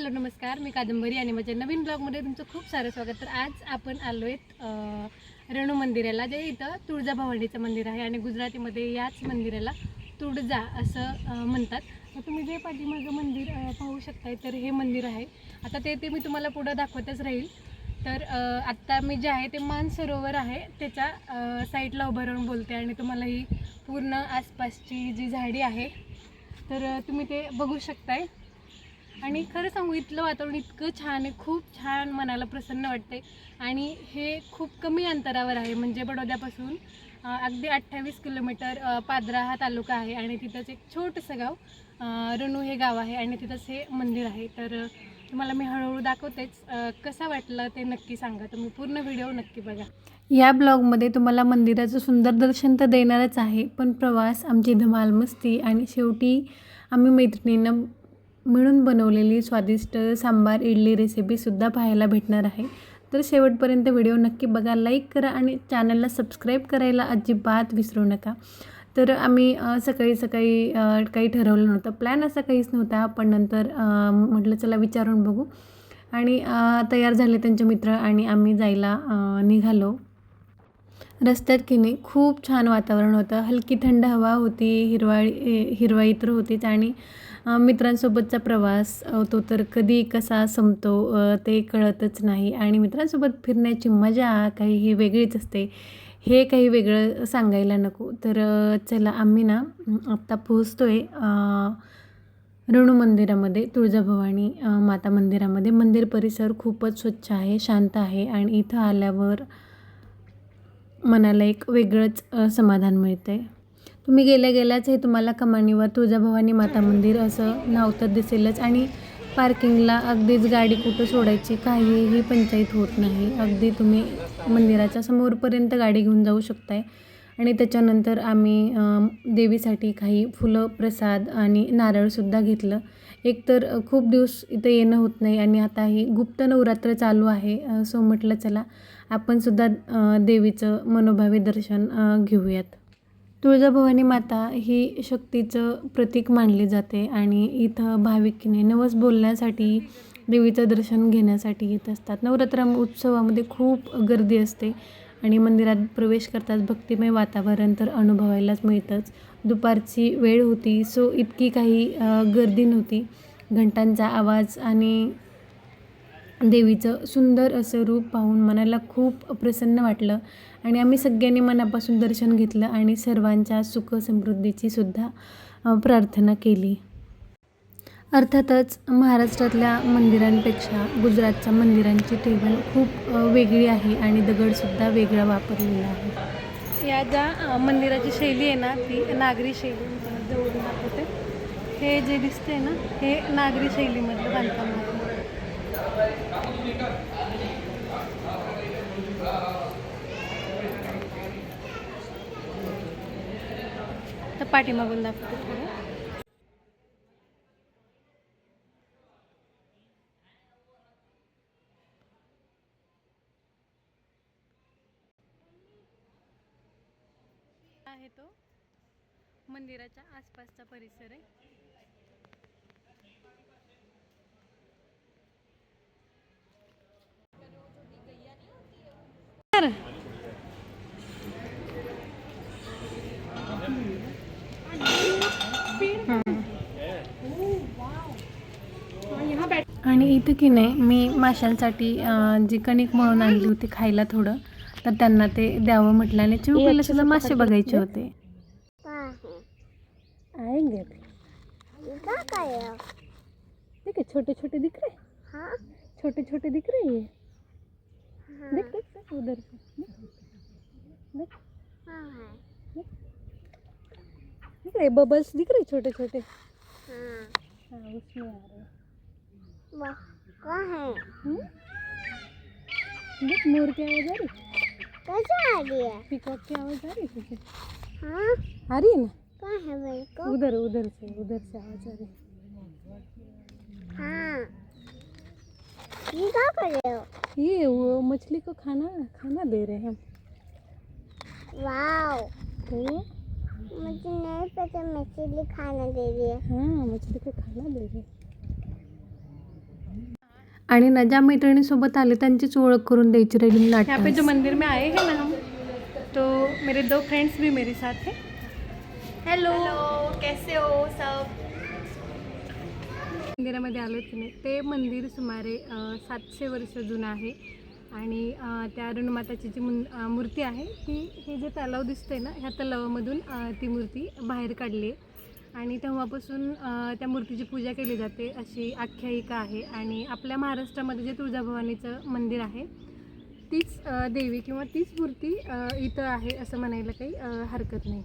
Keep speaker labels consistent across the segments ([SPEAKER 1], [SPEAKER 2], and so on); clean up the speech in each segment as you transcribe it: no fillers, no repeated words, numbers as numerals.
[SPEAKER 1] Hello नमस्कार, मी कादंबरी आणि माझ्या नवीन ब्लॉगमध्ये तुमचं खूप सारं स्वागत. तर आज आपण आलो आहेत रेणू मंदिराला, जे इथं तुळजाभवानीचं मंदिर आहे आणि गुजरातीमध्ये याच मंदिराला तुळजा असं म्हणतात. तर तुम्ही जे पाठीमागं मंदिर पाहू शकताय, तर हे मंदिर आहे. आता ते मी तुम्हाला पुढं दाखवतच राहील. तर आत्ता मी जे आहे ते मानसरोवर आहे त्याच्या साईडला उभं राहून बोलते आणि तुम्हाला ही पूर्ण आसपासची जी झाडी आहे तर तुम्ही ते बघू शकताय. आणि खरं सांगू, इथलं वातावरण इतकं छान आहे, खूप छान, मनाला प्रसन्न वाटते. आणि हे खूप कमी अंतरावर आहे, म्हणजे बडोद्यापासून अगदी 28 किलोमीटर पादरा हा तालुका आहे आणि तिथंच एक छोटंसं गाव रेणू हे गाव आहे आणि तिथंच हे मंदिर आहे. तर तुम्हाला मी हळूहळू दाखवतेच. कसा वाटलं ते नक्की सांगा, तुम्ही पूर्ण व्हिडिओ नक्की बघा. या ब्लॉगमध्ये तुम्हाला मंदिराचं सुंदर दर्शन तर देणारच आहे, पण प्रवास, आमची धमाल मस्ती आणि शेवटी आम्ही मैत्रिणींना मिळून बनवलेली स्वादिष्ट सांबार इडली रेसिपीसुद्धा पाहायला भेटणार आहे. तर शेवटपर्यंत व्हिडिओ नक्की बघा, लाईक करा आणि चॅनलला सबस्क्राईब करायला अजिबात विसरू नका. तर आम्ही सकाळी काही ठरवलं नव्हतं, प्लॅन असा काहीच नव्हता, पण नंतर म्हटलं चला विचारून बघू आणि तयार झाले त्यांचे मित्र आणि आम्ही जायला निघालो. रस्त्यात की नाही खूप छान वातावरण होतं, हलकी थंड हवा होती, हिरवाई तर होतीच आणि मित्रांसोबतचा प्रवास तो तर कधी कसा संपतो ते कळतच नाही. आणि मित्रांसोबत फिरण्याची मजा काही ही वेगळीच असते, हे काही वेगळं सांगायला नको. तर चला आम्ही ना आत्ता पोहोचतो आहे रेणू मंदिरामध्ये, तुळजाभवानी माता मंदिरामध्ये. मंदिर परिसर खूपच स्वच्छ आहे, शांत आहे आणि इथं आल्यावर मनाला एक वेगळंच समाधान मिळतं आहे. तुम्ही गेल्याच हे तुम्हाला कमानीवर तुळजाभवानी माता मंदिर असं नाव तर दिसेलच आणि पार्किंगला अगदीच गाडी कुठं सोडायची काहीही पंचायत होत नाही. अगदी तुम्ही मंदिराच्या समोरपर्यंत गाडी घेऊन जाऊ शकताय. आणि त्याच्यानंतर आम्ही देवीसाठी काही फुलं, प्रसाद आणि नारळसुद्धा घेतलं. एकतर खूप दिवस इथं येणं होत नाही आणि आता ही गुप्त नवरात्र चालू आहे, सो म्हटलं चला आपणसुद्धा देवीचं मनोभावे दर्शन घेऊयात. तुळजाभवानी माता ही शक्तीचं प्रतीक मानली जाते आणि इथं भाविकांनी नवस बोलण्यासाठी, देवीचं दर्शन घेण्यासाठी येत असतात. नवरात्र उत्सवामध्ये खूप गर्दी असते आणि मंदिरात प्रवेश करताच भक्तिमय वातावरण तर अनुभवायलाच मिळतंच. दुपारची वेळ होती, सो इतकी काही गर्दी नव्हती. घंटांचा आवाज आणि देवीचं सुंदर असं रूप पाहून मनाला खूप प्रसन्न वाटलं आणि आम्ही सगळ्यांनी मनापासून दर्शन घेतलं आणि सर्वांच्या सुख समृद्धीची सुद्धा प्रार्थना केली. अर्थातच महाराष्ट्रातल्या मंदिरांपेक्षा गुजरातच्या मंदिरांची टेबल खूप वेगळी आहे आणि दगडसुद्धा वेगळा वापरलेला आहे. या ज्या मंदिराची शैली आहे ना, ती नागरी शैली, जवळून दाखवते. हे जे दिसते ना, हे नागरी शैलीमधलं बांधकाम आहे. तर पाठीमागून दाखवते थोडं. आहे तो मंदिराच्या आसपासचा परिसर आहे. आणि इथं की नाही मी माशांसाठी जी कणिक मळून आणली होती खायला थोडं, तर त्यांना ते द्यावं म्हटलं आणि चिवपीला सुद्धा मासे बघायचे होते. आएंगे ठीक है, छोटे छोटे दिख रहे, हाँ छोटे छोटे दिख रहे ये, हाँ। देख देख उधर से देख, हाँ दिख रहे बबल्स, दिख रहे छोटे छोटे, हाँ हाँ उसमें आ रहे. वाह कहाँ है? देख मोर की आवाज आ रही, कैसे आ रही है? पीकॉक की आवाज आ रही है, हाँ आ रही है ना. कहाँ है मेरे को? उधर उधर से आवाज आ रही. हाँ ये क्या कर रहे हो? ये वो मछली को खाना दे रहे हैं. वाव, तो मुझे नहीं पता मछली खाना दे रही है. हाँ मछली को खाना दे रहे हैं. आणि ना ज्या मैत्रिणीसोबत आले त्यांचीच ओळख करून द्यायची राहिली नाटक। यहाँ पे जो मंदिर में आए हैं ना हम, तो मेरे 2 फ्रेंड्स भी मेरे साथ हैं। हेलो, कैसे हो सब? मंदिरामध्ये आलो की नाही, ते मंदिर सुमारे 700 वर्ष जुनं आहे आणि त्या रेणुमाताची जी मूर्ती आहे ती, हे जे तलाव दिसतंय ना, ह्या तलावामधून ती मूर्ती बाहेर काढली आहे आणि तेव्हापासून त्या मूर्तीची पूजा केली जाते अशी आख्यायिका आहे। आणि आपल्या महाराष्ट्रामध्ये जे तुळजाभवानीचं मंदिर आहे तीच देवी किंवा तीच मूर्ती इथं आहे असं म्हणायला काही हरकत नाही।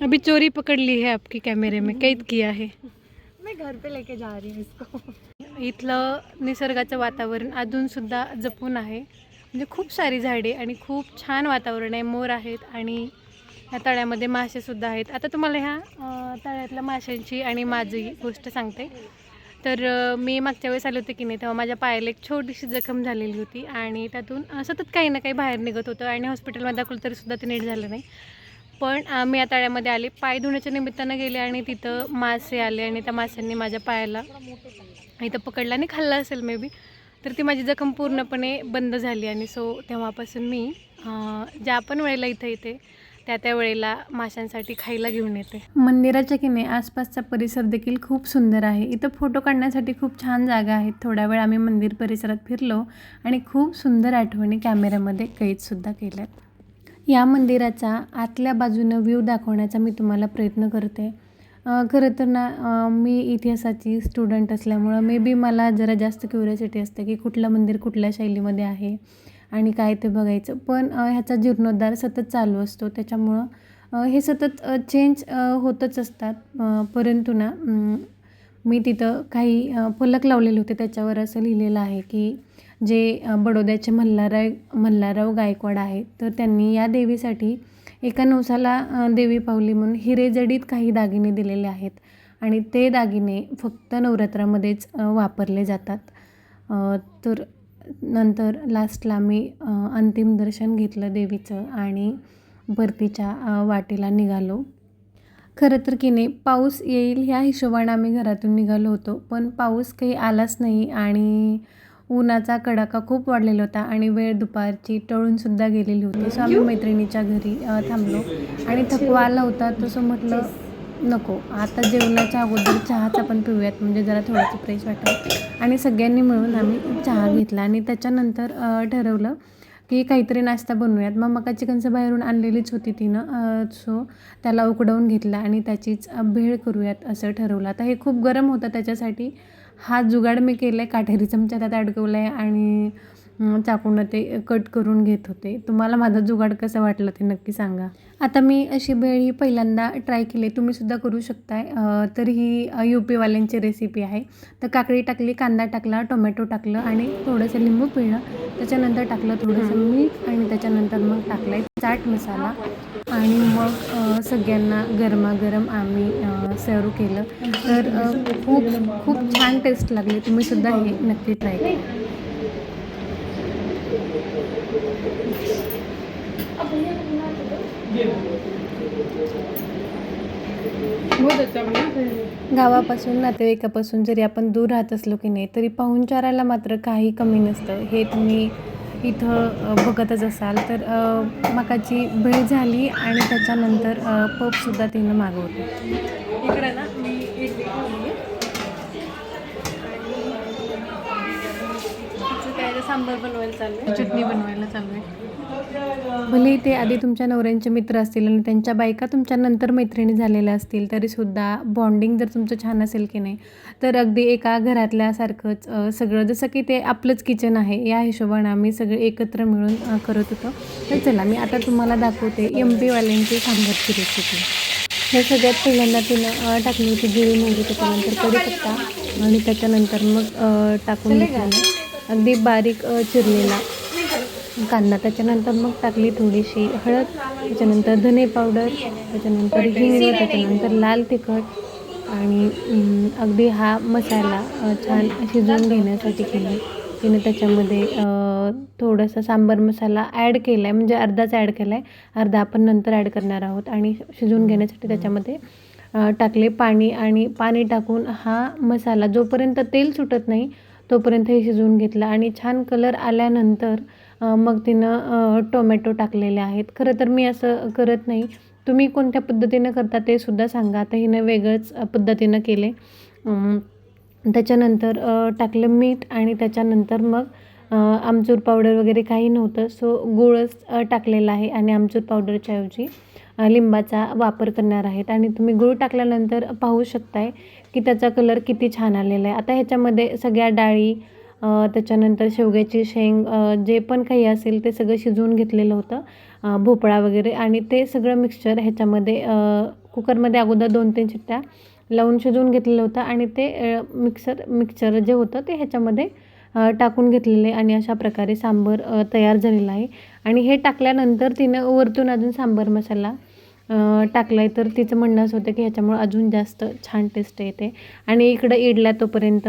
[SPEAKER 1] अभी चोरी पकड़ ली है आपकी, कैमरे में कैद किया है। मैं घर पे लेके जा रही हूँ इसको। इथलं निसर्गाचं वातावरण अजूनसुद्धा जपून आहे, म्हणजे खूप सारी झाडे आणि खूप छान वातावरण आहे, मोर आहेत आणि ह्या तळ्यामध्ये मासेसुद्धा आहेत। आता तुम्हाला ह्या तळ्यातल्या माशांची आणि माझी गोष्ट सांगते। तर मी मागच्या वेळेस आले होते की नाही, तेव्हा माझ्या पायाला एक छोटीशी जखम झालेली होती आणि त्यातून सतत काही ना काही बाहेर निघत होतं आणि हॉस्पिटलमध्ये दाखवलं तरीसुद्धा ते नीट झालं नाही। पण मी या तळ्यामध्ये आले, पाय धुण्याच्या निमित्तानं गेले आणि तिथं मासे आले आणि त्या माशांनी माझ्या पायाला इथं पकडलं आणि खाल्लं असेल मे बी, तर ती माझी जखम पूर्णपणे बंद झाली। आणि तेव्हापासून मी ज्या पण वेळेला इथं येते त्या वेळेला माशांसाठी खायला घेऊन येते। मंदिराच्या की नाही आसपासचा परिसर देखील खूप सुंदर आहे, इथं फोटो काढण्यासाठी खूप छान जागा आहेत। थोडा वेळ आम्ही मंदिर परिसरात फिरलो आणि खूप सुंदर आठवणी कॅमेऱ्यामध्ये कैदसुद्धा केल्यात। या मंदिराचा आतल्या बाजूनं व्ह्यू दाखवण्याचा मी तुम्हाला प्रयत्न करते। खरं तर ना मी इतिहासाची स्टुडंट असल्यामुळं मे बी मला जरा जास्त क्युरियोसिटी असते की कुठलं मंदिर कुठल्या शैलीमध्ये आहे आणि काय ते बघायचं। पण ह्याचा जीर्णोद्धार सतत चालू असतो, त्याच्यामुळं हे सतत चेंज होतच असतात। परंतु ना मी तिथं काही फलक लावलेले होते, त्याच्यावर असं लिहिलेलं आहे की जे बडोद्याचे मल्हारराव गायकवाड आहेत, तर त्यांनी या देवीसाठी एका नवसाला देवी पावली म्हणून हिरेजडित काही दागिने दिलेले आहेत आणि ते दागिने फक्त नवरात्रामध्येच वापरले जातात। तर नंतर लास्टला मी अंतिम दर्शन घेतलं देवीचं आणि परतीच्या वाटेला निघालो। खरं तर की नाही पाऊस येईल ह्या हिशोबाने आम्ही घरातून निघालो होतो, पण पाऊस काही आलाच नाही आणि उन्हाचा कडाका खूप वाढलेला होता आणि वेळ दुपारची टळूनसुद्धा गेलेली होती। सो आम्ही मैत्रिणीच्या घरी थांबलो आणि थकवा आला होता, तसं म्हटलं नको आता जेवणाच्या अगोदर चहाच आपण पिऊयात, म्हणजे जरा थोडंसं फ्रेश वाटेल। आणि सगळ्यांनी मिळून आम्ही चहा घेतला आणि त्याच्यानंतर ठरवलं की काहीतरी नाश्ता बनवूयात। मग मका चिकनचं बाहेरून आणलेलीच होती तिनं, सो त्याला उकडवून घेतला आणि त्याचीच भेळ करूयात असं ठरवलं। आता हे खूप गरम होतं, त्याच्यासाठी हा जुगाड मी केला आहे, काटेरी चमचा त्यात अडकवला आहे आणि चाकूनं ते कट करून घेत होते। तुम्हाला माझा जुगाड कसा वाटला ते नक्की सांगा। आता मी अशी भेळ ही पहिल्यांदा ट्राय केली, तुम्हीसुद्धा करू शकताय। तर ही UPवाल्यांची रेसिपी आहे। तर काकडी टाकली, कांदा टाकला, टोमॅटो टाकलं आणि थोडंसं लिंबू पिळलं, त्याच्यानंतर टाकलं थोडंसं मीठ आणि त्याच्यानंतर मग टाकला आहे चाट मसाला आणि मग सगळ्यांना गरमागरम आम्ही सर्व केलं। तर खूप छान टेस्ट लागली, तुम्हीसुद्धा हे नक्की ट्राय करा। गावापासून नातेवाईकापासून जरी आपण दूर राहत असलो की नाही, तरी पाहुणचाराला मात्र काही कमी नसतं, हे तुम्ही इथं बघतच असाल। तर मकाची भेळ झाली आणि त्याच्यानंतर पफसुद्धा तिनं मागवली। इकडे ना मी इडली ठेवली आणि काय सांबार बनवायला चालू आहे, चटणी बनवायला चालू आहे। भले ते आधी तुमच्या नवऱ्यांचे मित्र असतील आणि त्यांच्या बायका तुमच्या नंतर मैत्रिणी झालेल्या असतील, तरीसुद्धा बॉन्डिंग जर तुमचं छान असेल की नाही, तर अगदी एका घरातल्यासारखंच सगळं, जसं की ते आपलंच किचन आहे या हिशोबाने आम्ही सगळे एकत्र मिळून करत होतो। तर चला मी आता तुम्हाला दाखवते MPवाल्यांची सांबारची रेसिपी। हे सगळ्यात पहिल्यांदा तिनं टाकली होती जिरी मोहरी, त्याच्यानंतर कढीपत्ता आणि त्याच्यानंतर मग टाकून घेतलेलं अगदी बारीक चिरलेला कांदा, त्याच्यानंतर मग टाकली थोडीशी हळद, त्याच्यानंतर धने पावडर, त्याच्यानंतर हिंग, त्याच्यानंतर लाल तिखट आणि अगदी हा मसाला छान शिजवून घेण्यासाठी केली तिने। त्याच्यामध्ये थोडासा सांबार मसाला ॲड केला आहे, म्हणजे अर्धाच ॲड केला आहे, अर्धा आपण नंतर ॲड करणार आहोत। आणि शिजवून घेण्यासाठी त्याच्यामध्ये टाकले पाणी आणि पाणी टाकून हा मसाला जोपर्यंत तेल सुटत नाही तोपर्यंत हे शिजवून घेतलं आणि छान कलर आल्यानंतर मग तिनं टोमॅटो टाकलेले आहेत. खरं तर मी असं करत नाही, तुम्ही कोणत्या पद्धतीनं करता ते सुद्धा सांगा. आता हिनं वेगळंच पद्धतीनं केले. त्याच्यानंतर टाकलं मीठ आणि त्याच्यानंतर मग आमचूर पावडर वगैरे काही नव्हतं, सो गूळच टाकलेला आहे आणि आमचूर पावडरच्या ऐवजी लिंबाचा वापर करणार आहेत. आणि तुम्ही गूळ टाकल्यानंतर पाहू शकताय की त्याचा कलर किती छान आलेला आहे. आता ह्याच्यामध्ये सगळ्या डाळी, त्याच्यानंतर शेवग्याची शेंग, जे पण काही असेल ते सगळं शिजवून घेतलेलं होतं, भोपळा वगैरे, आणि ते सगळं मिक्सचर ह्याच्यामध्ये कुकरमध्ये अगोदर 2-3 शिट्ट्या लावून शिजवून घेतलेलं होतं आणि ते मिक्सचर जे होतं ते ह्याच्यामध्ये टाकून घेतलेले आणि अशा प्रकारे सांबार तयार झालेला आहे. आणि हे टाकल्यानंतर तिनं वरतून अजून सांबार मसाला टाकला आहे, तर तिचं म्हणणं असं होतं की ह्याच्यामुळं अजून जास्त छान टेस्ट येते. आणि इकडं इडल्या तोपर्यंत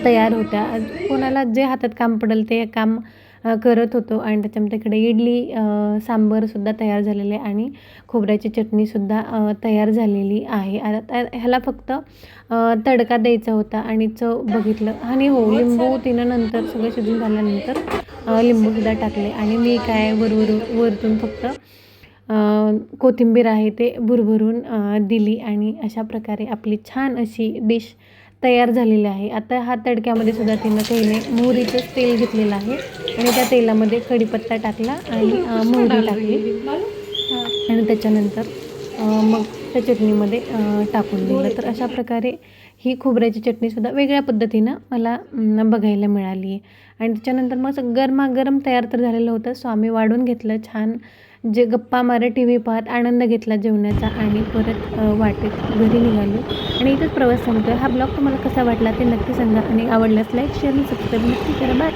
[SPEAKER 1] तयार होत्या. कोणाला जे हातात काम पडेल ते काम करत होतो. आणि त्याच्यामध्ये इकडे इडली, सांबारसुद्धा तयार झालेले आहे आणि खोबऱ्याची चटणीसुद्धा तयार झालेली आहे. आता ह्याला फक्त तडका द्यायचा होता आणि चव बघितलं. आणि हो, लिंबू तिनं नंतर सगळं शिजून झाल्यानंतर लिंबूसुद्धा टाकले आणि मी काय वरतून फक्त कोथिंबीर आहे ते भुरभरून दिली आणि अशा प्रकारे आपली छान अशी डिश तयार झालेली आहे. आता हा तडक्यामध्ये सुद्धा तिनं काही मोहरीचंच तेल घेतलेलं आहे आणि त्या तेलामध्ये कढीपत्ता टाकला आणि मोहरी टाकली आणि त्याच्यानंतर मग त्या चटणीमध्ये टाकून दिलं. तर अशा प्रकारे ही खोबऱ्याची चटणीसुद्धा वेगळ्या पद्धतीनं मला बघायला मिळाली आहे. आणि त्याच्यानंतर मग गरमागरम तयार तर झालेलं होतं, सो आम्ही वाढून घेतलं छान, जे गप्पा मारत TV पाहत आनंद घेतला जेवणाचा आणि परत वाटेत घरी निघालो आणि इथंच प्रवास संपतो. हा ब्लॉग तुम्हाला कसा वाटला ते नक्की सांगा आणि आवडल्यास लाईक, शेअर आणि सबस्क्राईब नक्की करा. बाय.